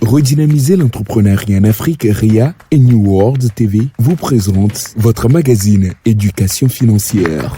Redynamiser l'entrepreneuriat en Afrique, RIA et New World TV vous présente votre magazine Éducation financière.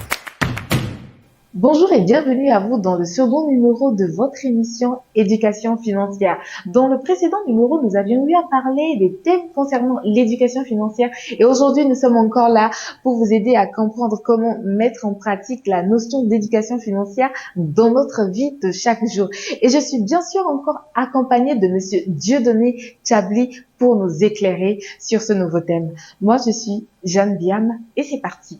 Bonjour et bienvenue à vous dans le second numéro de votre émission Éducation financière. Dans le précédent numéro, nous avions eu à parler des thèmes concernant l'éducation financière et aujourd'hui, nous sommes encore là pour vous aider à comprendre comment mettre en pratique la notion d'éducation financière dans notre vie de chaque jour. Et je suis bien sûr encore accompagnée de Monsieur Dieudonné Tchabli pour nous éclairer sur ce nouveau thème. Moi, je suis Jeanne Biam et c'est parti.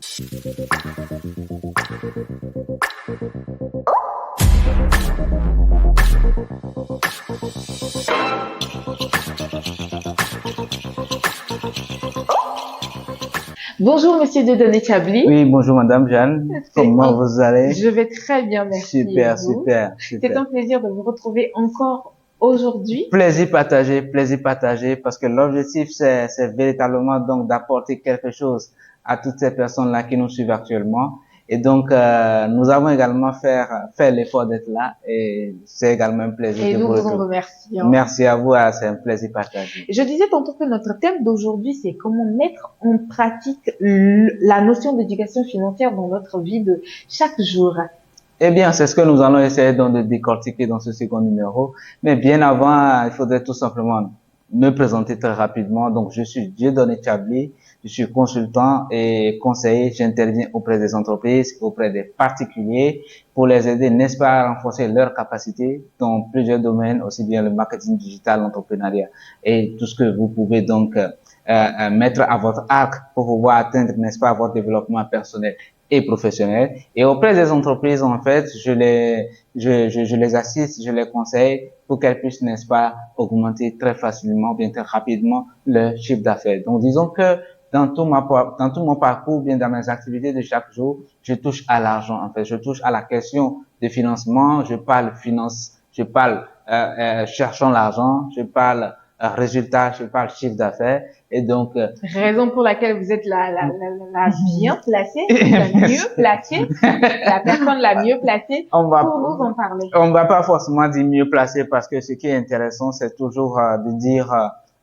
Bonjour Monsieur Dieudonné Tchabli. Oui, bonjour Madame Jeanne. Comment vous allez? Je vais très bien, merci. Super, super. C'est un plaisir de vous retrouver encore aujourd'hui. Plaisir partagé, parce que l'objectif c'est véritablement donc d'apporter quelque chose à toutes ces personnes-là qui nous suivent actuellement. Et donc, nous avons également fait l'effort d'être là et c'est également un plaisir. Et nous vous en remercions. Merci à vous, c'est un plaisir partagé. Je disais tantôt que notre thème d'aujourd'hui, c'est comment mettre en pratique la notion d'éducation financière dans notre vie de chaque jour. Eh bien, c'est ce que nous allons essayer donc de décortiquer dans ce second numéro. Mais bien avant, il faudrait tout simplement me présenter très rapidement. Donc, je suis Dieudonné Tchabli. Je suis consultant et conseiller. J'interviens auprès des entreprises, auprès des particuliers pour les aider, n'est-ce pas, à renforcer leurs capacités dans plusieurs domaines, aussi bien le marketing digital, l'entrepreneuriat et tout ce que vous pouvez donc mettre à votre arc pour pouvoir atteindre, n'est-ce pas, votre développement personnel et professionnel. Et auprès des entreprises, en fait, je les assiste, je les conseille pour qu'elles puissent, n'est-ce pas, augmenter très facilement, bien très rapidement leur chiffre d'affaires. Donc, disons que dans tout mon parcours, bien dans mes activités de chaque jour, je touche à l'argent. En fait, je touche à la question de financement. Je parle finance, je parle cherchant l'argent, je parle résultat, je parle chiffre d'affaires. Et donc raison pour laquelle vous êtes la bien placée, la mieux placée, la personne la mieux placée pour nous en parler. On va pas forcément dire mieux placée parce que ce qui est intéressant, c'est toujours de dire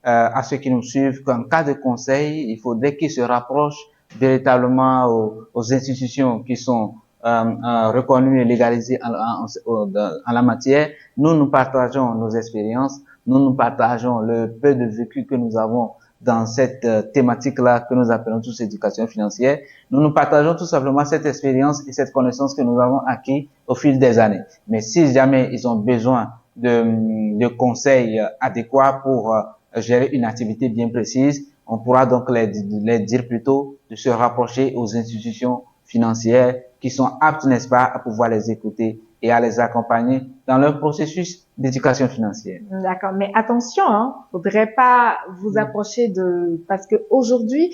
à ceux qui nous suivent qu'en cas de conseil, il faudrait qu'ils se rapprochent véritablement aux institutions qui sont reconnues et légalisées en la matière. Nous partageons nos expériences, nous partageons le peu de vécu que nous avons dans cette thématique-là que nous appelons tous éducation financière. Nous partageons tout simplement cette expérience et cette connaissance que nous avons acquis au fil des années. Mais si jamais ils ont besoin de conseils adéquats pour gérer une activité bien précise, on pourra donc les dire plutôt de se rapprocher aux institutions financières qui sont aptes, n'est-ce pas, à pouvoir les écouter et à les accompagner dans leur processus d'éducation financière. D'accord, mais attention, faudrait pas vous approcher parce que aujourd'hui,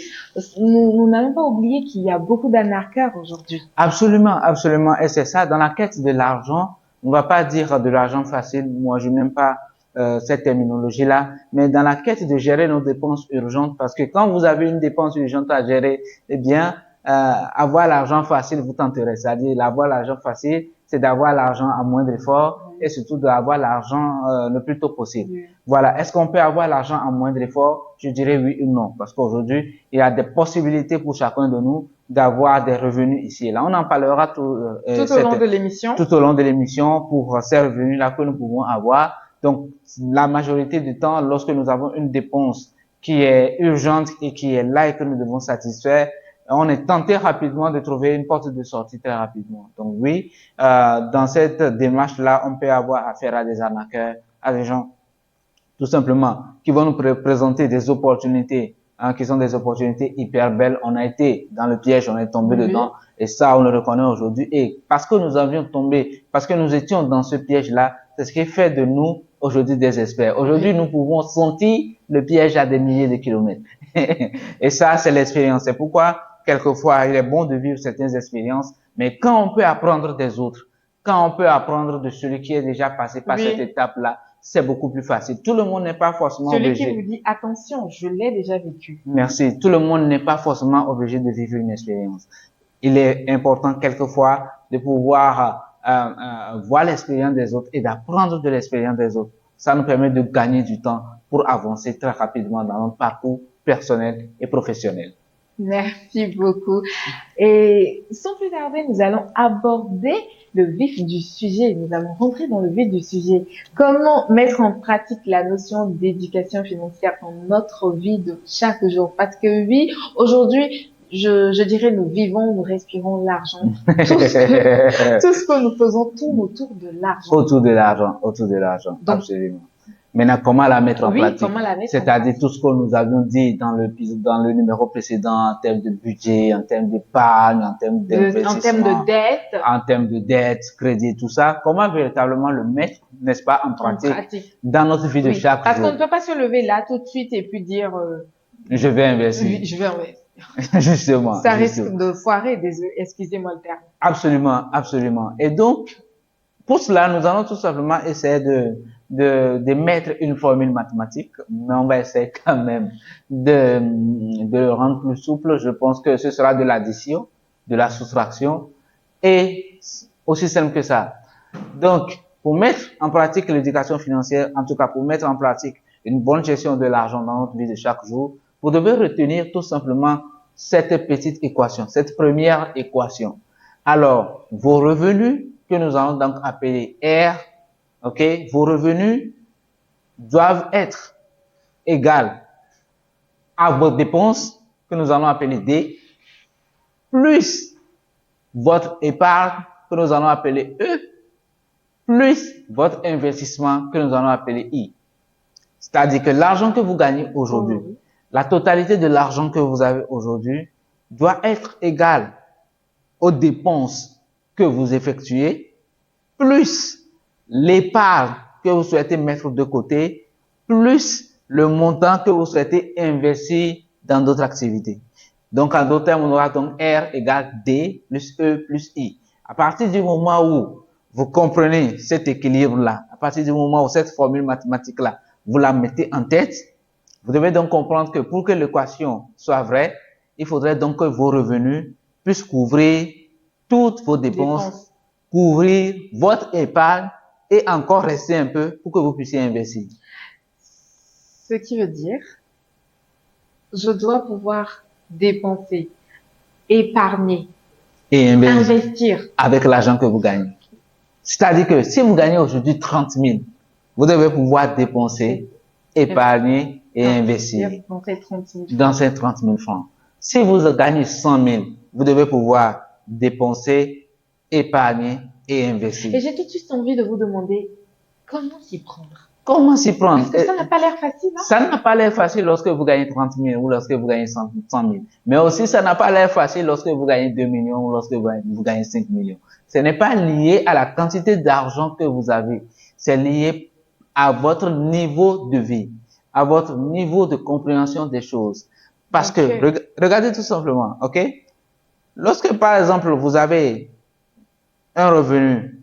nous n'avons pas oublié qu'il y a beaucoup d'arnaqueurs aujourd'hui. Absolument, absolument, et c'est ça, dans la quête de l'argent, on va pas dire de l'argent facile, moi je n'aime pas cette terminologie-là, mais dans la quête de gérer nos dépenses urgentes, parce que quand vous avez une dépense urgente à gérer, eh bien, avoir l'argent facile vous tenterez, c'est-à-dire avoir l'argent facile, c'est d'avoir l'argent à moindre effort et surtout d'avoir l'argent le plus tôt possible. Oui. Voilà. Est-ce qu'on peut avoir l'argent à moindre effort? Je dirais oui ou non, parce qu'aujourd'hui, il y a des possibilités pour chacun de nous d'avoir des revenus ici et là. On en parlera tout au long de l'émission. Tout au long de l'émission pour ces revenus-là que nous pouvons avoir. Donc, la majorité du temps, lorsque nous avons une dépense qui est urgente et qui est là et que nous devons satisfaire, on est tenté rapidement de trouver une porte de sortie très rapidement. Donc oui, dans cette démarche-là, on peut avoir affaire à des arnaqueurs, à des gens tout simplement qui vont nous présenter des opportunités, qui sont des opportunités hyper belles. On a été dans le piège, on est tombé dedans, et ça on le reconnaît aujourd'hui. Et parce que nous avions tombé, parce que nous étions dans ce piège-là, c'est ce qui fait de nous aujourd'hui des experts. Aujourd'hui, nous pouvons sentir le piège à des milliers de kilomètres. Et ça, c'est l'expérience. C'est pourquoi quelquefois, il est bon de vivre certaines expériences, mais quand on peut apprendre des autres, quand on peut apprendre de celui qui est déjà passé par cette étape-là, c'est beaucoup plus facile. Tout le monde n'est pas forcément obligé. Celui qui vous dit, attention, je l'ai déjà vécu. Merci. Tout le monde n'est pas forcément obligé de vivre une expérience. Il est important quelquefois de pouvoir voir l'expérience des autres et d'apprendre de l'expérience des autres. Ça nous permet de gagner du temps pour avancer très rapidement dans notre parcours personnel et professionnel. Merci beaucoup. Et sans plus tarder, nous allons aborder le vif du sujet. Nous allons rentrer dans le vif du sujet. Comment mettre en pratique la notion d'éducation financière dans notre vie de chaque jour? Parce que oui, aujourd'hui, je dirais, nous vivons, nous respirons l'argent. Tout ce que nous faisons tourne autour de l'argent. Autour de l'argent, Donc, absolument. Maintenant, comment la mettre en oui, pratique? comment la mettre en C'est-à-dire pratique? tout ce que nous avions dit dans le numéro précédent en termes de budget, en termes d'épargne, en termes d'investissement, En termes de dette. en termes de dette, crédit, tout ça. Comment véritablement le mettre, n'est-ce pas, en pratique dans notre vie de Oui, chaque parce jour? qu'on ne peut pas se lever là tout de suite et puis dire Je vais investir. oui, je vais investir. Justement. Ça risque de foirer, excusez-moi le terme. Absolument, absolument. Et donc, pour cela, nous allons tout simplement essayer de mettre une formule mathématique, mais on va essayer quand même de le rendre plus souple. Je pense que ce sera de l'addition, de la soustraction, et aussi simple que ça. Donc, pour mettre en pratique l'éducation financière, en tout cas pour mettre en pratique une bonne gestion de l'argent dans notre vie de chaque jour, vous devez retenir tout simplement cette petite équation, cette première équation. Alors, vos revenus, que nous allons donc appeler R, ok, vos revenus doivent être égaux à vos dépenses, que nous allons appeler D, plus votre épargne, que nous allons appeler E, plus votre investissement, que nous allons appeler I. C'est-à-dire que l'argent que vous gagnez aujourd'hui, la totalité de l'argent que vous avez aujourd'hui doit être égale aux dépenses que vous effectuez, plus l'épargne que vous souhaitez mettre de côté, plus le montant que vous souhaitez investir dans d'autres activités. Donc, en d'autres termes, on aura donc R égale D plus E plus I. À partir du moment où vous comprenez cet équilibre-là, à partir du moment où cette formule mathématique-là, vous la mettez en tête, vous devez donc comprendre que pour que l'équation soit vraie, il faudrait donc que vos revenus puissent couvrir toutes vos dépenses, couvrir votre épargne et encore rester un peu pour que vous puissiez investir. Ce qui veut dire, je dois pouvoir dépenser, épargner, et investir avec l'argent que vous gagnez. C'est-à-dire que si vous gagnez aujourd'hui 30 000, vous devez pouvoir dépenser, épargner et investir dans ces 30 000 francs. Si vous gagnez 100 000, vous devez pouvoir dépenser, épargner et investir. Et j'ai tout de suite envie de vous demander comment s'y prendre. Comment s'y prendre? Parce que ça n'a pas l'air facile, hein? Ça n'a pas l'air facile lorsque vous gagnez 30 000 ou lorsque vous gagnez 100 000. Mais aussi, ça n'a pas l'air facile lorsque vous gagnez 2 millions ou lorsque vous gagnez 5 millions. Ce n'est pas lié à la quantité d'argent que vous avez. C'est lié à votre niveau de vie, à votre niveau de compréhension des choses. Parce que, regardez tout simplement, ok? Lorsque, par exemple, vous avez un revenu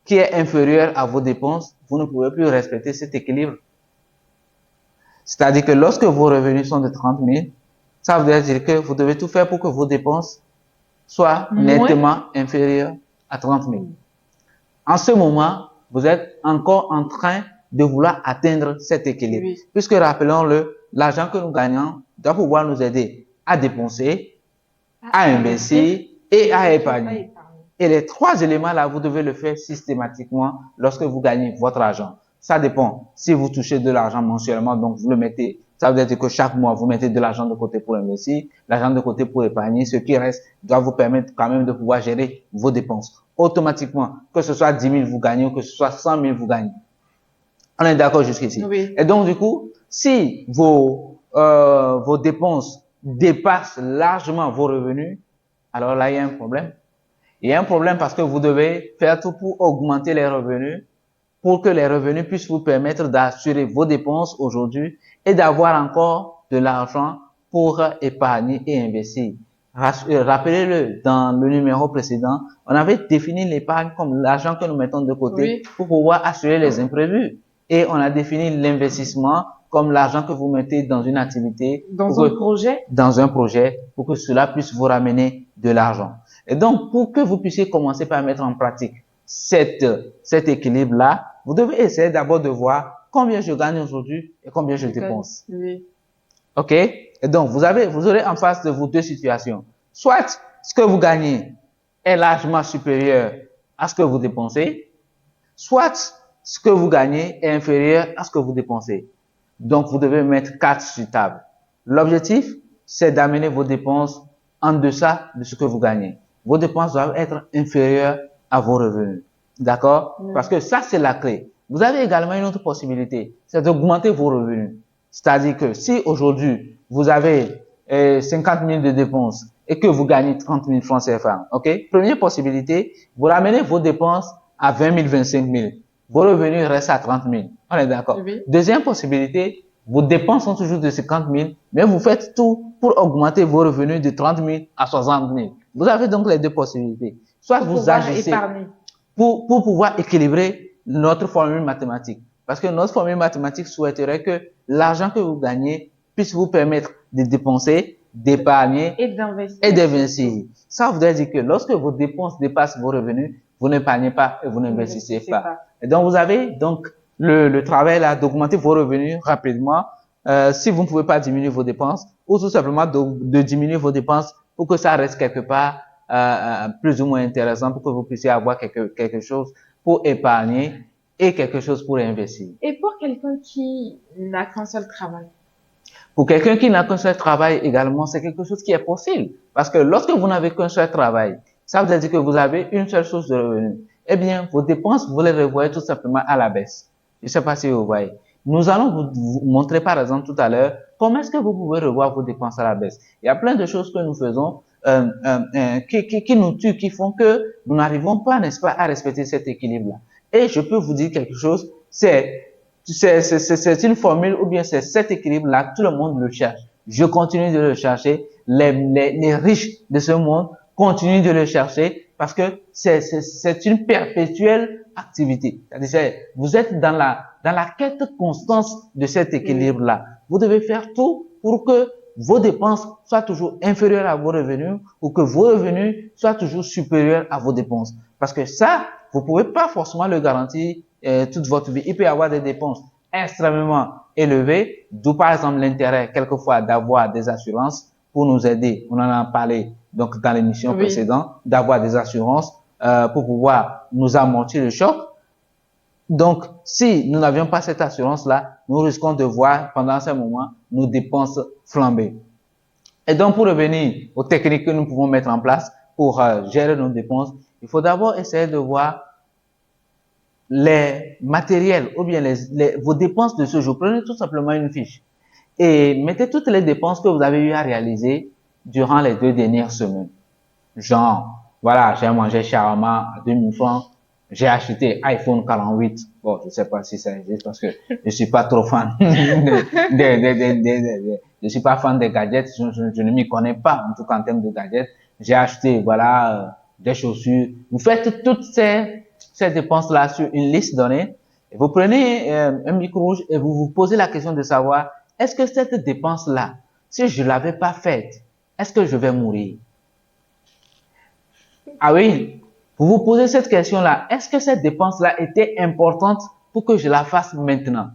qui est inférieur à vos dépenses, vous ne pouvez plus respecter cet équilibre. C'est-à-dire que lorsque vos revenus sont de 30 000, ça veut dire que vous devez tout faire pour que vos dépenses soient nettement inférieures à 30 000. En ce moment, vous êtes encore en train de vouloir atteindre cet équilibre. Oui. Puisque, rappelons-le, l'argent que nous gagnons doit pouvoir nous aider à dépenser, à investir et à épargner. Et les trois éléments-là, vous devez le faire systématiquement lorsque vous gagnez votre argent. Ça dépend. Si vous touchez de l'argent mensuellement, donc vous le mettez, ça veut dire que chaque mois, vous mettez de l'argent de côté pour investir, l'argent de côté pour épargner. Ce qui reste doit vous permettre quand même de pouvoir gérer vos dépenses. Automatiquement, que ce soit 10 000 vous gagnez ou que ce soit 100 000 vous gagnez. On est d'accord jusqu'ici. Oui. Et donc, du coup, si vos dépenses dépassent largement vos revenus, alors là, il y a un problème. Il y a un problème parce que vous devez faire tout pour augmenter les revenus, pour que les revenus puissent vous permettre d'assurer vos dépenses aujourd'hui et d'avoir encore de l'argent pour épargner et investir. Rappelez-le, dans le numéro précédent, on avait défini l'épargne comme l'argent que nous mettons de côté pour pouvoir assurer les imprévus. Et on a défini l'investissement comme l'argent que vous mettez dans une activité, dans un projet, pour que cela puisse vous ramener de l'argent. Et donc, pour que vous puissiez commencer par mettre en pratique cet équilibre-là, vous devez essayer d'abord de voir combien je gagne aujourd'hui et combien je dépense. Oui. OK? Et donc, vous aurez en face de vous deux situations. Soit ce que vous gagnez est largement supérieur à ce que vous dépensez, soit ce que vous gagnez est inférieur à ce que vous dépensez. Donc, vous devez mettre 4 sur table. L'objectif, c'est d'amener vos dépenses en deçà de ce que vous gagnez. Vos dépenses doivent être inférieures à vos revenus. D'accord? Oui. Parce que ça, c'est la clé. Vous avez également une autre possibilité, c'est d'augmenter vos revenus. C'est-à-dire que si aujourd'hui, vous avez 50 000 de dépenses et que vous gagnez 30 000 francs CFA, OK? Première possibilité, vous ramenez vos dépenses à 20 000, 25 000. Vos revenus restent à 30 000. On est d'accord? Oui. Deuxième possibilité, vos dépenses sont toujours de 50 000, mais vous faites tout pour augmenter vos revenus de 30 000 à 60 000. Vous avez donc les deux possibilités. Soit vous agissez pour pouvoir équilibrer notre formule mathématique. Parce que notre formule mathématique souhaiterait que l'argent que vous gagnez puisse vous permettre de dépenser, d'épargner et d'investir. Ça voudrait dire que lorsque vos dépenses dépassent vos revenus, vous n'épargnez pas et vous n'investissez pas. Et donc, vous avez donc le travail là d'augmenter vos revenus rapidement si vous ne pouvez pas diminuer vos dépenses ou tout simplement de diminuer vos dépenses pour que ça reste quelque part plus ou moins intéressant pour que vous puissiez avoir quelque chose pour épargner et quelque chose pour investir. Et pour quelqu'un qui n'a qu'un seul travail? Pour quelqu'un qui n'a qu'un seul travail également, c'est quelque chose qui est possible. Parce que lorsque vous n'avez qu'un seul travail, ça veut dire que vous avez une seule source de revenus. Eh bien, vos dépenses, vous les revoyez tout simplement à la baisse. Je ne sais pas si vous voyez. Nous allons vous montrer par exemple tout à l'heure comment est-ce que vous pouvez revoir vos dépenses à la baisse. Il y a plein de choses que nous faisons qui nous tuent, qui font que nous n'arrivons pas, n'est-ce pas, à respecter cet équilibre-là. Et je peux vous dire quelque chose, c'est une formule ou bien c'est cet équilibre-là, tout le monde le cherche. Je continue de le chercher. Les riches de ce monde continuent de le chercher parce que c'est une perpétuelle activité. C'est-à-dire, vous êtes dans la quête constante de cet équilibre-là. Vous devez faire tout pour que vos dépenses soient toujours inférieures à vos revenus ou que vos revenus soient toujours supérieurs à vos dépenses. Parce que ça, vous pouvez pas forcément le garantir toute votre vie. Il peut y avoir des dépenses extrêmement élevées, d'où par exemple l'intérêt quelquefois d'avoir des assurances pour nous aider. On en a parlé donc dans l'émission précédente, d'avoir des assurances pour pouvoir nous amortir le choc. Donc, si nous n'avions pas cette assurance-là, nous risquons de voir pendant ce moment nos dépenses flamber. Et donc, pour revenir aux techniques que nous pouvons mettre en place pour gérer nos dépenses, il faut d'abord essayer de voir les matériels ou bien vos dépenses de ce jour. Prenez tout simplement une fiche et mettez toutes les dépenses que vous avez eu à réaliser durant les 2 dernières semaines. Genre, voilà, j'ai mangé shawarma à 2000 francs. J'ai acheté iPhone 48. Bon, je sais pas si ça existe parce que je suis pas trop fan je suis pas fan des gadgets. Je ne m'y connais pas, en tout cas en termes de gadgets. J'ai acheté, voilà, des chaussures. Vous faites toutes ces dépenses-là sur une liste donnée. Et vous prenez un micro rouge et vous vous posez la question de savoir, est-ce que cette dépense-là, si je l'avais pas faite, est-ce que je vais mourir? Ah oui, vous vous posez cette question-là. Est-ce que cette dépense-là était importante pour que je la fasse maintenant?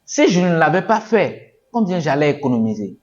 Si je ne l'avais pas fait, combien j'allais économiser?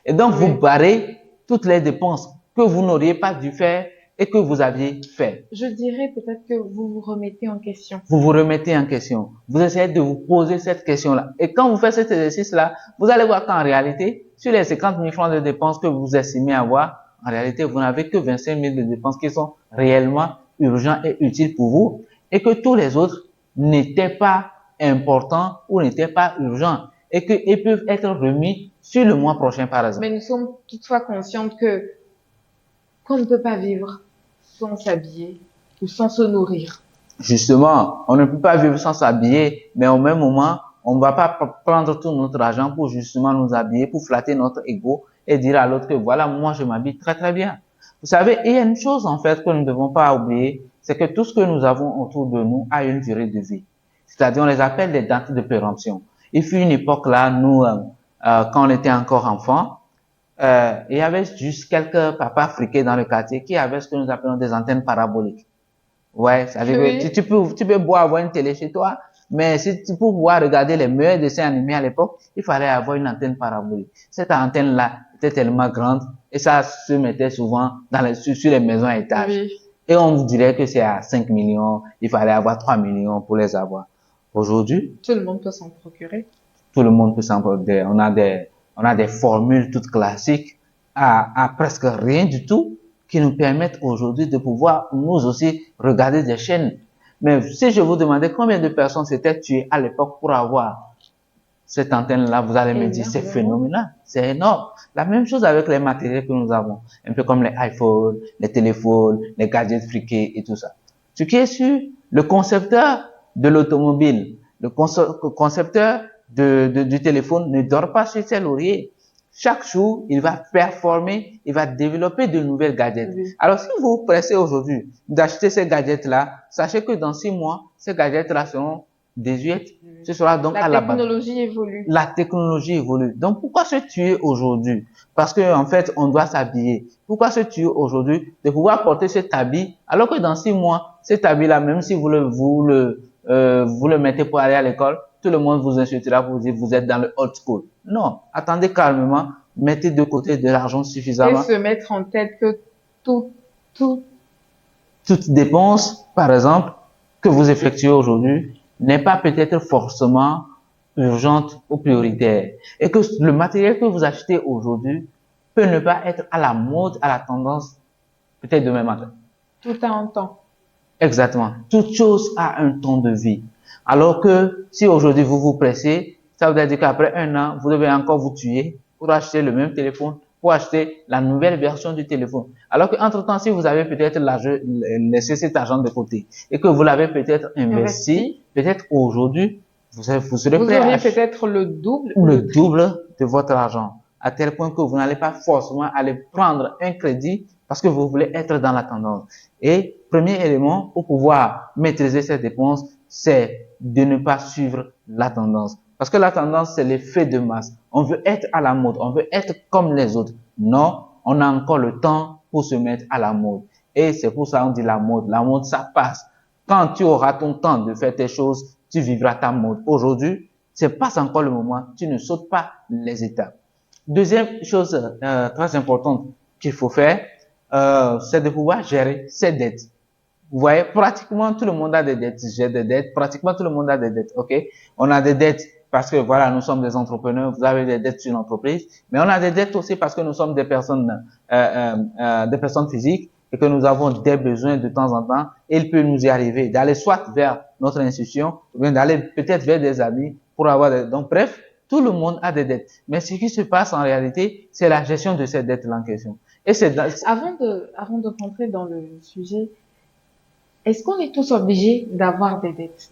Et donc, vous barrez toutes les dépenses que vous n'auriez pas dû faire et que vous aviez fait. Je dirais peut-être que vous vous remettez en question. Vous vous remettez en question. Vous essayez de vous poser cette question-là. Et quand vous faites cet exercice-là, vous allez voir qu'en réalité, sur les 50 000 francs de dépenses que vous estimez avoir, en réalité, vous n'avez que 25 000 de dépenses qui sont réellement urgents et utiles pour vous et que tous les autres n'étaient pas importants ou n'étaient pas urgents et qu'ils peuvent être remis sur le mois prochain, par exemple. Mais nous sommes toutefois conscientes qu'on ne peut pas vivre sans s'habiller ou sans se nourrir. Justement, on ne peut pas vivre sans s'habiller, mais au même moment, on ne va pas prendre tout notre argent pour justement nous habiller, pour flatter notre ego et dire à l'autre que voilà, moi je m'habille très très bien. Vous savez, il y a une chose en fait que nous ne devons pas oublier, c'est que tout ce que nous avons autour de nous a une durée de vie. C'est-à-dire, on les appelle des dates de péremption. Il fut une époque là, nous, quand on était encore enfants, il y avait juste quelques papas friqués dans le quartier qui avaient ce que nous appelons des antennes paraboliques. Ouais, ça veut dire que tu peux beau avoir une télé chez toi, Mais pour pouvoir regarder les meilleurs dessins animés à l'époque, il fallait avoir une antenne parabolique. Cette antenne-là était tellement grande et ça se mettait souvent sur les maisons à étage. Oui. Et on vous dirait que c'est à 5 millions, il fallait avoir 3 millions pour les avoir. Aujourd'hui, tout le monde peut s'en procurer. Tout le monde peut s'en procurer. On a des formules toutes classiques à presque rien du tout qui nous permettent aujourd'hui de pouvoir nous aussi regarder des chaînes. Mais si je vous demandais combien de personnes s'étaient tuées à l'époque pour avoir cette antenne-là, vous allez me dire c'est phénoménal, c'est énorme. La même chose avec les matériels que nous avons, un peu comme les iPhones, les téléphones, les gadgets friqués et tout ça. Ce qui est sûr, le concepteur de l'automobile, le concepteur du téléphone ne dort pas sur ses lauriers. Chaque jour, il va performer, il va développer de nouvelles gadgets. Oui. Alors, si vous pressez aujourd'hui d'acheter ces gadgets-là, sachez que dans 6 mois, ces gadgets-là seront désuètes. Ce sera donc à la base. La technologie évolue. La technologie évolue. Donc, pourquoi se tuer aujourd'hui? Parce que, en fait, on doit s'habiller. Pourquoi se tuer aujourd'hui de pouvoir porter cet habit, alors que dans 6 mois, cet habit-là, même si vous le mettez pour aller à l'école, tout le monde vous insultera pour vous dire vous êtes dans le old school. Non, attendez calmement, mettez de côté de l'argent suffisamment. Et se mettre en tête que toute dépense, par exemple, que vous effectuez aujourd'hui, n'est pas peut-être forcément urgente ou prioritaire. Et que le matériel que vous achetez aujourd'hui peut ne pas être à la mode, à la tendance, peut-être demain matin. Tout a un temps. Exactement. Toute chose a un temps de vie. Alors que si aujourd'hui vous vous pressez, ça veut dire qu'après 1 an, vous devez encore vous tuer pour acheter le même téléphone, pour acheter la nouvelle version du téléphone. Alors qu'entre-temps, si vous avez peut-être laissé cet argent de côté et que vous l'avez peut-être investi, peut-être aujourd'hui, vous serez prêt à acheter peut-être le double de votre argent, à tel point que vous n'allez pas forcément aller prendre un crédit parce que vous voulez être dans la tendance. Et premier élément pour pouvoir maîtriser ces dépenses, c'est de ne pas suivre la tendance. Parce que la tendance, c'est l'effet de masse. On veut être à la mode, on veut être comme les autres. Non, on a encore le temps pour se mettre à la mode. Et c'est pour ça qu'on dit la mode. La mode, ça passe. Quand tu auras ton temps de faire tes choses, tu vivras ta mode. Aujourd'hui, c'est pas encore le moment. Tu ne sautes pas les étapes. Deuxième chose très importante qu'il faut faire, c'est de pouvoir gérer ses dettes. Vous voyez, pratiquement tout le monde a des dettes. J'ai des dettes. Pratiquement tout le monde a des dettes. Ok, on a des dettes parce que voilà, nous sommes des entrepreneurs. Vous avez des dettes sur l'entreprise, mais on a des dettes aussi parce que nous sommes des personnes physiques et que nous avons des besoins de temps en temps. Et il peut nous y arriver d'aller soit vers notre institution ou bien d'aller peut-être vers des amis pour avoir des... Donc bref, tout le monde a des dettes. Mais ce qui se passe en réalité, c'est la gestion de ces dettes-là en question. Et c'est avant de rentrer dans le sujet, est-ce qu'on est tous obligés d'avoir des dettes?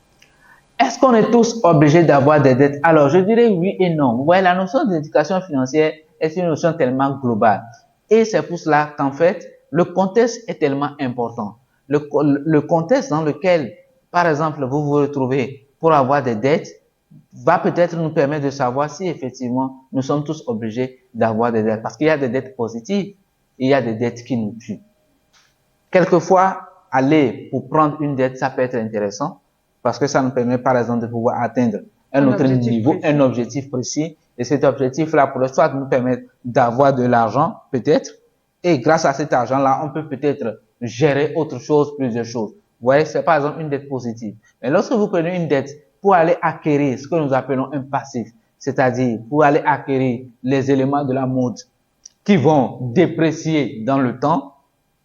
Est-ce qu'on est tous obligés d'avoir des dettes? Alors, je dirais oui et non. Vous voyez, la notion d'éducation financière est une notion tellement globale. Et c'est pour cela qu'en fait, le contexte est tellement important. Le contexte dans lequel, par exemple, vous vous retrouvez pour avoir des dettes va peut-être nous permettre de savoir si effectivement nous sommes tous obligés d'avoir des dettes. Parce qu'il y a des dettes positives et il y a des dettes qui nous tuent. Quelquefois, aller pour prendre une dette, ça peut être intéressant parce que ça nous permet par exemple de pouvoir atteindre un autre niveau, un objectif précis. Et cet objectif-là pourrait soit nous permettre d'avoir de l'argent, peut-être, et grâce à cet argent-là, on peut peut-être gérer autre chose, plusieurs choses. Vous voyez, c'est par exemple une dette positive. Mais lorsque vous prenez une dette pour aller acquérir ce que nous appelons un passif, c'est-à-dire pour aller acquérir les éléments de la mode qui vont déprécier dans le temps,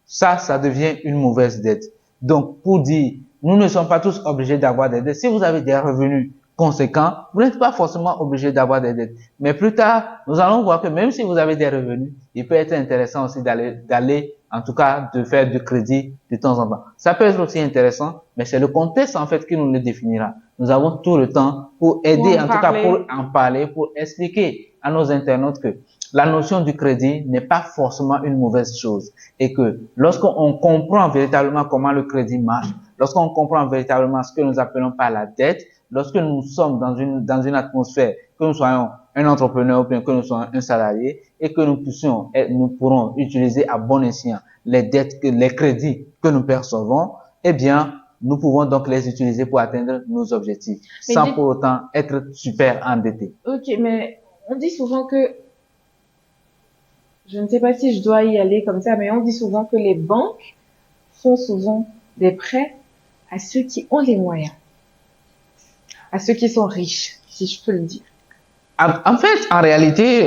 ça devient une mauvaise dette. Donc, pour dire, nous ne sommes pas tous obligés d'avoir des dettes. Si vous avez des revenus conséquents, vous n'êtes pas forcément obligé d'avoir des dettes. Mais plus tard, nous allons voir que même si vous avez des revenus, il peut être intéressant aussi d'aller, en tout cas, de faire du crédit de temps en temps. Ça peut être aussi intéressant, mais c'est le contexte, en fait, qui nous le définira. Nous avons tout le temps pour aider, en tout cas, pour en parler, pour expliquer à nos internautes que la notion du crédit n'est pas forcément une mauvaise chose et que lorsqu'on comprend véritablement comment le crédit marche, lorsqu'on comprend véritablement ce que nous appelons par la dette, lorsque nous sommes dans une atmosphère, que nous soyons un entrepreneur ou bien que nous soyons un salarié et que nous pourrons utiliser à bon escient les dettes, les crédits que nous percevons, eh bien, nous pouvons donc les utiliser pour atteindre nos objectifs, Mais sans pour autant être super endettés. Ok, mais on dit souvent que, je ne sais pas si je dois y aller comme ça, mais on dit souvent que les banques font souvent des prêts à ceux qui ont les moyens, à ceux qui sont riches, si je peux le dire. En fait, en réalité,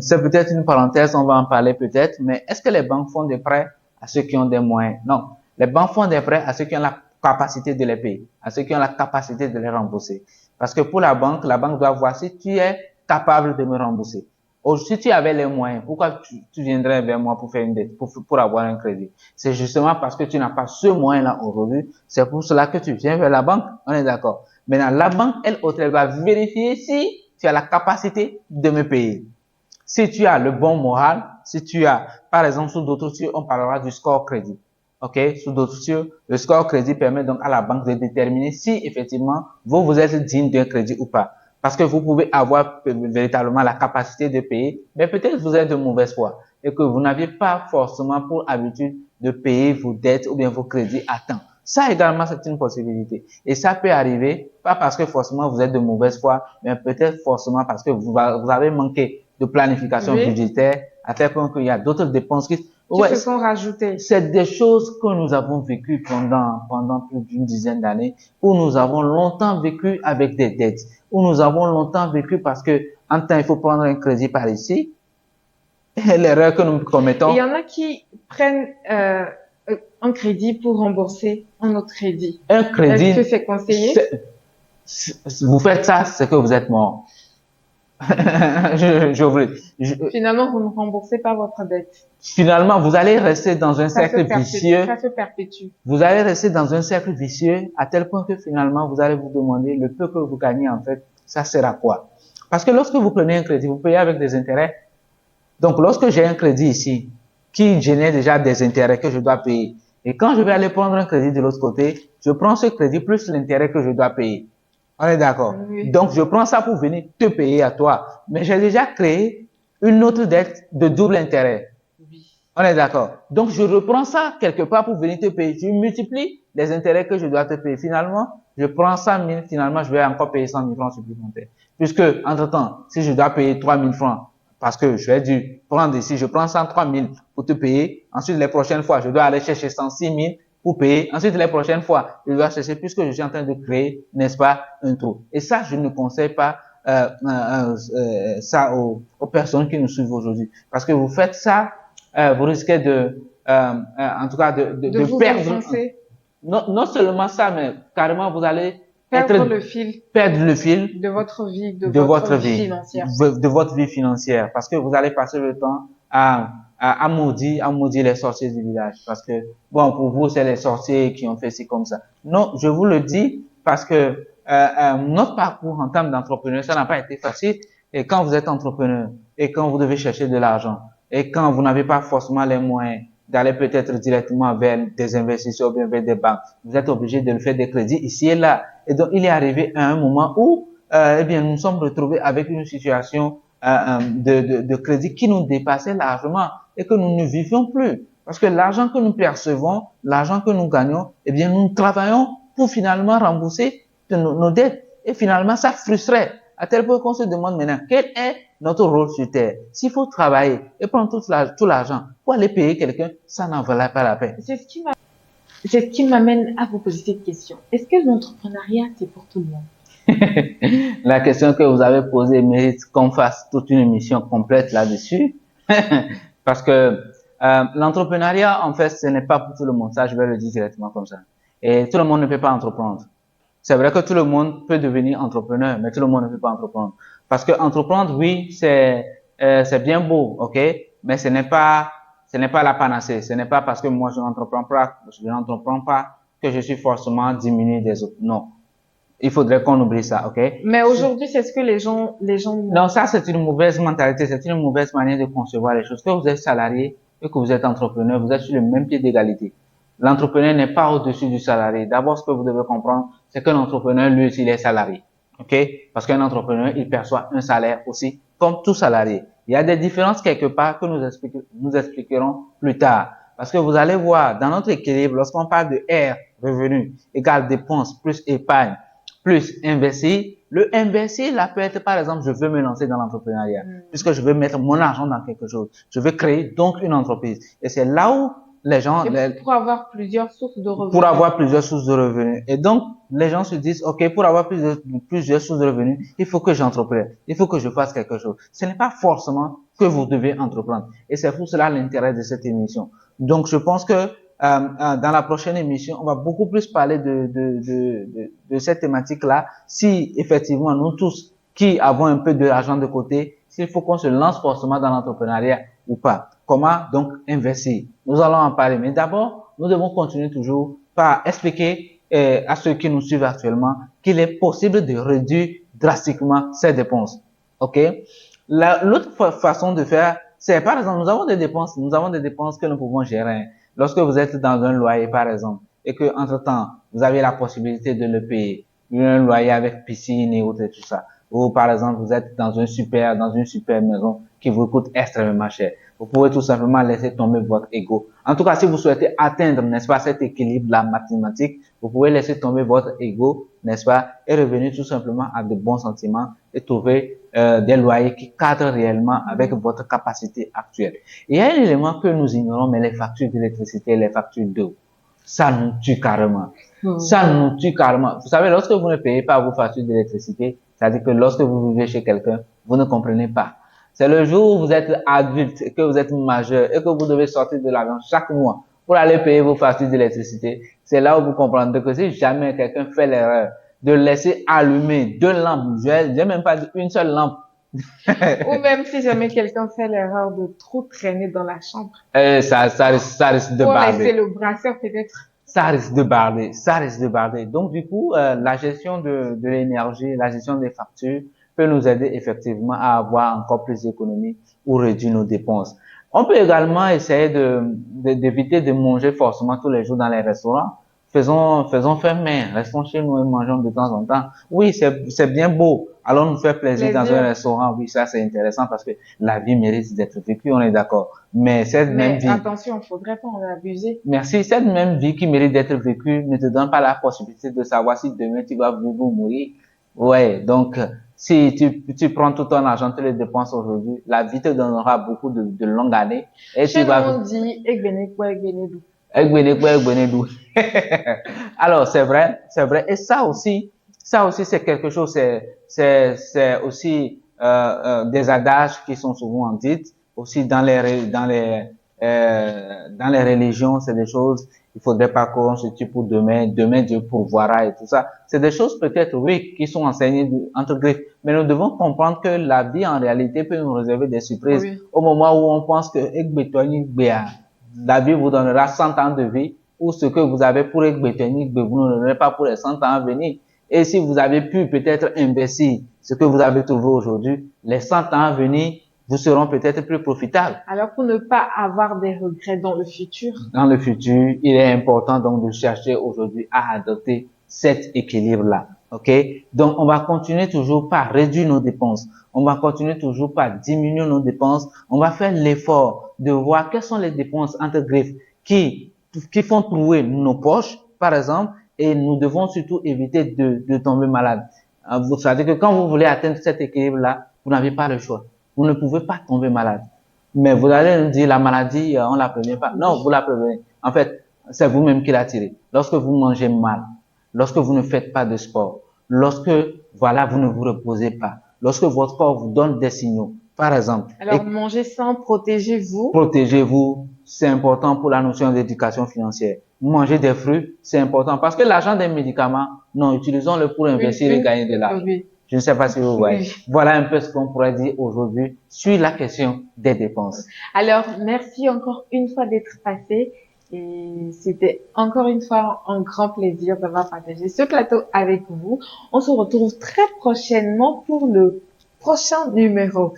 c'est peut-être une parenthèse, on va en parler peut-être, mais est-ce que les banques font des prêts à ceux qui ont des moyens? Non. Les banques font des prêts à ceux qui ont la capacité de les payer, à ceux qui ont la capacité de les rembourser. Parce que pour la banque doit voir si tu es capable de me rembourser. Ou si tu avais les moyens, pourquoi tu viendrais vers moi pour faire une dette, pour avoir un crédit? C'est justement parce que tu n'as pas ce moyen-là aujourd'hui. C'est pour cela que tu viens vers la banque. On est d'accord. Maintenant, la banque, elle va vérifier si tu as la capacité de me payer. Si tu as le bon moral, si tu as, par exemple, sous d'autres cieux, on parlera du score crédit. OK? Sous d'autres cieux, le score crédit permet donc à la banque de déterminer si effectivement vous êtes digne d'un crédit ou pas. Parce que vous pouvez avoir véritablement la capacité de payer, mais peut-être vous êtes de mauvaise foi et que vous n'aviez pas forcément pour habitude de payer vos dettes ou bien vos crédits à temps. Ça également, c'est une possibilité. Et ça peut arriver, pas parce que forcément vous êtes de mauvaise foi, mais peut-être forcément parce que vous avez manqué de planification budgétaire, à tel point qu'il y a d'autres dépenses qui se sont rajoutées. C'est des choses que nous avons vécues pendant plus d'une dizaine d'années, où nous avons longtemps vécu avec des dettes, où nous avons longtemps vécu parce que, en temps, il faut prendre un crédit par ici. L'erreur que nous commettons. Il y en a qui prennent, un crédit pour rembourser un autre crédit. Un crédit. Est-ce que c'est conseillé? Vous faites ça, c'est que vous êtes mort. Finalement, vous ne remboursez pas votre dette. Finalement, vous allez rester dans un cercle vicieux. Ça se perpétue. Vous allez rester dans un cercle vicieux à tel point que finalement, vous allez vous demander le peu que vous gagnez, en fait, ça sert à quoi? Parce que lorsque vous prenez un crédit, vous payez avec des intérêts. Donc, lorsque j'ai un crédit ici, qui génère déjà des intérêts que je dois payer, et quand je vais aller prendre un crédit de l'autre côté, je prends ce crédit plus l'intérêt que je dois payer. On est d'accord? Oui. Donc, je prends ça pour venir te payer à toi. Mais j'ai déjà créé une autre dette de double intérêt. Oui. On est d'accord? Donc, je reprends ça quelque part pour venir te payer. Je multiplie les intérêts que je dois te payer. Finalement, je prends 100 000. Finalement, je vais encore payer 100 000 francs supplémentaires. Puisque, entre-temps, si je dois payer 3 000 francs, parce que je vais dû prendre ici, je prends 103 000 pour te payer. Ensuite, les prochaines fois, je dois aller chercher 106 000 pour payer. Ensuite, les prochaines fois, je dois chercher, puisque je suis en train de créer, n'est-ce pas, un trou. Et ça, je ne conseille pas ça aux personnes qui nous suivent aujourd'hui. Parce que vous faites ça, vous risquez en tout cas, de vous perdre. Enfoncer. Non seulement ça, mais carrément, vous allez perdre le fil de votre vie, de votre vie financière. De votre vie financière. Parce que vous allez passer le temps à maudire les sorciers du village. Parce que, bon, pour vous, c'est les sorciers qui ont fait ci comme ça. Non, je vous le dis parce que notre parcours en termes d'entrepreneur, ça n'a pas été facile. Et quand vous êtes entrepreneur, et quand vous devez chercher de l'argent, et quand vous n'avez pas forcément les moyens d'aller peut-être directement vers des investisseurs ou bien vers des banques, vous êtes obligé de le faire des crédits ici et là. Et donc, il est arrivé à un moment où, eh bien, nous nous sommes retrouvés avec une situation de crédit qui nous dépassait largement et que nous ne vivions plus. Parce que l'argent que nous percevons, l'argent que nous gagnons, eh bien, nous travaillons pour finalement rembourser nos dettes. Et finalement, ça frustrait. À tel point qu'on se demande maintenant, quel est notre rôle sur Terre? S'il faut travailler et prendre tout l'argent pour aller payer quelqu'un, ça n'en valait pas la peine. C'est ce qui m'amène à vous poser cette question. Est-ce que l'entrepreneuriat, c'est pour tout le monde? La question que vous avez posée mérite qu'on fasse toute une émission complète là-dessus. Parce que l'entrepreneuriat, en fait, ce n'est pas pour tout le monde. Ça, je vais le dire directement comme ça. Et tout le monde ne peut pas entreprendre. C'est vrai que tout le monde peut devenir entrepreneur, mais tout le monde ne peut pas entreprendre. Parce que entreprendre, oui, c'est bien beau, ok, mais ce n'est pas la panacée. Ce n'est pas parce que moi je n'entreprends pas que je suis forcément diminué des autres. Non. Il faudrait qu'on oublie ça, ok? Mais aujourd'hui, c'est ce que les gens... Non, ça c'est une mauvaise mentalité, c'est une mauvaise manière de concevoir les choses. Que vous êtes salarié et que vous êtes entrepreneur, vous êtes sur le même pied d'égalité. L'entrepreneur n'est pas au-dessus du salarié. D'abord, ce que vous devez comprendre, c'est qu'un entrepreneur, lui aussi, il est salarié. OK? Parce qu'un entrepreneur, il perçoit un salaire aussi, comme tout salarié. Il y a des différences quelque part que nous expliquerons plus tard. Parce que vous allez voir, dans notre équilibre, lorsqu'on parle de R revenu égale dépenses plus épargne plus investir. Le investir, là, peut être, par exemple, je veux me lancer dans l'entrepreneuriat, puisque je veux mettre mon argent dans quelque chose. Je veux créer donc une entreprise. Et c'est là où les gens... Pour avoir plusieurs sources de revenus. Pour avoir plusieurs sources de revenus. Et donc, les gens se disent, OK, pour avoir plusieurs sources de revenus, il faut que j'entreprenne. Il faut que je fasse quelque chose. Ce n'est pas forcément que vous devez entreprendre. Et c'est pour cela l'intérêt de cette émission. Donc, je pense que dans la prochaine émission, on va beaucoup plus parler de cette thématique-là. Si effectivement nous tous qui avons un peu de l'argent de côté, s'il faut qu'on se lance forcément dans l'entrepreneuriat ou pas. Comment donc investir? Nous allons en parler. Mais d'abord, nous devons continuer toujours par expliquer à ceux qui nous suivent actuellement qu'il est possible de réduire drastiquement ces dépenses. OK? L'autre façon de faire, c'est par exemple, nous avons des dépenses que nous pouvons gérer. Lorsque vous êtes dans un loyer, par exemple, et que, entre-temps, vous avez la possibilité de le payer, un loyer avec piscine et autres et tout ça. Ou, par exemple, vous êtes dans une super maison qui vous coûte extrêmement cher. Vous pouvez tout simplement laisser tomber votre ego. En tout cas, si vous souhaitez atteindre, n'est-ce pas, cet équilibre-là mathématique, vous pouvez laisser tomber votre ego, n'est-ce pas, et revenir tout simplement à de bons sentiments et trouver des loyers qui cadrent réellement avec votre capacité actuelle. Et il y a un élément que nous ignorons, mais les factures d'électricité et les factures d'eau, ça nous tue carrément. Ça nous tue carrément. Vous savez, lorsque vous ne payez pas vos factures d'électricité, c'est-à-dire que lorsque vous vivez chez quelqu'un, vous ne comprenez pas. C'est le jour où vous êtes adulte et que vous êtes majeur et que vous devez sortir de l'argent chaque mois pour aller payer vos factures d'électricité. C'est là où vous comprendrez que si jamais quelqu'un fait l'erreur de laisser allumer 2 lampes, j'ai même pas dit une seule lampe. Ou même si jamais quelqu'un fait l'erreur de trop traîner dans la chambre. Ça risque de barder. Pour laisser le brasseur peut-être. Ça risque de barder. Donc, du coup, la gestion de l'énergie, la gestion des factures peut nous aider effectivement à avoir encore plus d'économies ou réduire nos dépenses. On peut également essayer d'éviter de manger forcément tous les jours dans les restaurants. Faisons faire main, restons chez nous et mangeons de temps en temps. Oui, c'est bien beau. Allons nous faire plaisir dans un restaurant. Oui, ça c'est intéressant parce que la vie mérite d'être vécue, on est d'accord. Mais même vie. Attention, faudrait pas en abuser. Merci. Cette même vie qui mérite d'être vécue ne te donne pas la possibilité de savoir si demain tu vas vivre ou mourir. Ouais, donc, si tu prends tout ton argent, tu les dépenses aujourd'hui, la vie te donnera beaucoup de longues années. Et Chez nous, on dit, Egbenedou. Alors, c'est vrai. Et ça aussi, c'est quelque chose, c'est aussi, des adages qui sont souvent dites, aussi dans les religions, c'est des choses, il faudrait pas qu'on se tue pour demain Dieu pourvoira et tout ça. C'est des choses peut-être, oui, qui sont enseignées entre griffes, mais nous devons comprendre que la vie en réalité peut nous réserver des surprises. Oui. Au moment où on pense que la vie vous donnera 100 ans de vie, ou ce que vous avez pour Ekbetoni, vous ne l'aurez pas pour les 100 ans à venir. Et si vous avez pu peut-être investir ce que vous avez trouvé aujourd'hui, les 100 ans à venir vous seront peut-être plus profitables. Alors, pour ne pas avoir des regrets dans le futur. Dans le futur, il est important donc de chercher aujourd'hui à adopter cet équilibre-là. OK? Donc, on va continuer toujours par réduire nos dépenses. On va continuer toujours par diminuer nos dépenses. On va faire l'effort de voir quelles sont les dépenses entre griffes qui font trouver nos poches, par exemple, et nous devons surtout éviter de tomber malade. Vous savez que quand vous voulez atteindre cet équilibre-là, vous n'avez pas le choix. Vous ne pouvez pas tomber malade. Mais vous allez nous dire, la maladie, on la prévient pas. Non, vous la prévenez. En fait, c'est vous-même qui la tirez. Lorsque vous mangez mal, lorsque vous ne faites pas de sport, lorsque, voilà, vous ne vous reposez pas, lorsque votre corps vous donne des signaux, par exemple. Alors, mangez sain, protégez-vous. Protégez-vous, c'est important pour la notion d'éducation financière. Manger des fruits, c'est important parce que l'argent des médicaments, non, utilisons-le pour investir et gagner de l'argent. Oui. Je ne sais pas si vous voyez. Oui. Voilà un peu ce qu'on pourrait dire aujourd'hui sur la question des dépenses. Alors, merci encore une fois d'être passé. Et c'était encore une fois un grand plaisir d'avoir partagé ce plateau avec vous. On se retrouve très prochainement pour le prochain numéro.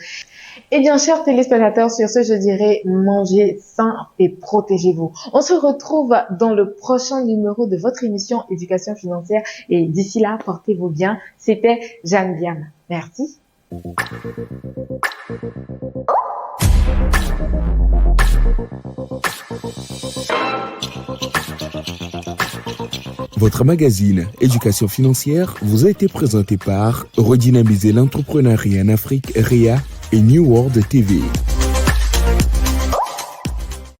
Eh bien, chers téléspectateurs, sur ce, je dirais mangez sain et protégez-vous. On se retrouve dans le prochain numéro de votre émission Éducation financière. Et d'ici là, portez-vous bien. C'était Jeanne Diane. Merci. Votre magazine Éducation financière vous a été présenté par Redynamiser l'entrepreneuriat en Afrique, RIA et New World TV.